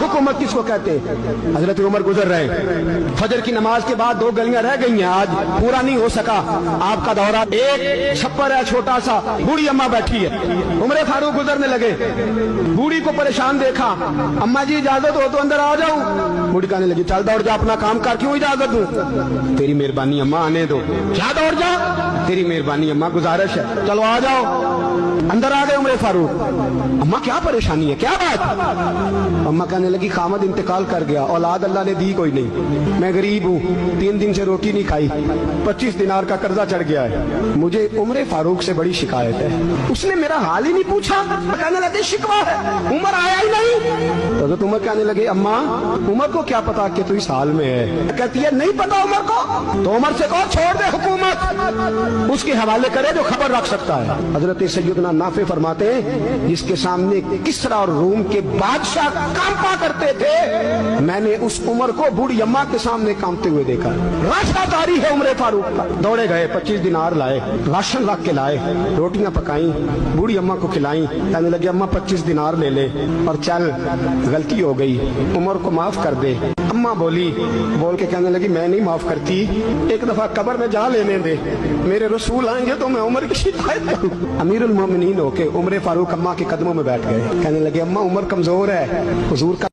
हुकूमत किसको कहते हैं। हजरत उमर गुजर रहे, फजर की नमाज के बाद 2 गलियां रह गई हैं, आज पूरा नहीं हो सका आपका दौरा। एक छप्पर है छोटा सा, बूढ़ी अम्मा बैठी है, उमर फारूक गुजरने लगे, बूढ़ी को परेशान देखा, अम्मा जी इजाजत हो तो अंदर आ जाऊं। बूढ़ी कहने लगी चल दौड़ जा, अपना काम कर, क्यों इजाजत दूं? तेरी मेहरबानी अम्मा आने दो। क्या दौड़ जा? तेरी मेहरबानी अम्मा गुजारिश है, चलो आ जाओ। अंदर आ गए उमर फारूक। अम्मा क्या परेशानी है, क्या बात? अम्मा कहने लगी खामद इंतकाल कर गया, औलाद अल्लाह ने दी कोई नहीं, मैं गरीब हूँ, 3 दिन से रोटी नहीं खाई, 25 दिनार का कर्जा चढ़ गया है, मुझे उमर फारूक से बड़ी शिकायत है। उसने मेरा हाल ही नहीं पूछा, कहने लगे शिकवा है, उमर आया ही नहीं। तो उमर कहने लगे अम्मा उमर को क्या पता कि तू इस हाल में है? कहती है नहीं पता उमर को, तो उमर से कहो छोड़ दे हुकूमत, उसके हवाले करे जो खबर रख सकता है। हजरत सैयदना नाफे फरमाते हैं जिसके सामने किसरा और रूम के बादशाह कांपा करते थे, मैंने उस उमर को बूढ़ी अम्मा के सामने कांपते हुए देखा। राशादारी है उमर फारूक का। दौड़े गए, 25 दिनार लाए, राशन रख के लाए, रोटियां पकाई, बूढ़ी अम्मा को खिलाई, कहने लगे अम्मा 25 दिनार ले ले और चल, गलती हो गई, उमर को माफ कर दे। अम्मा बोली, बोल के कहने लगी मैं नहीं माफ करती, एक दफा कब्र में जा लेने दे, मेरे रसूल आएंगे तो मैं उमर की शिकायत करूं। अमीरुल मोमिनीन होके उमर फारूक अम्मा के कदमों में बैठ गए, कहने लगे अम्मा उमर कमजोर है, हुजूर का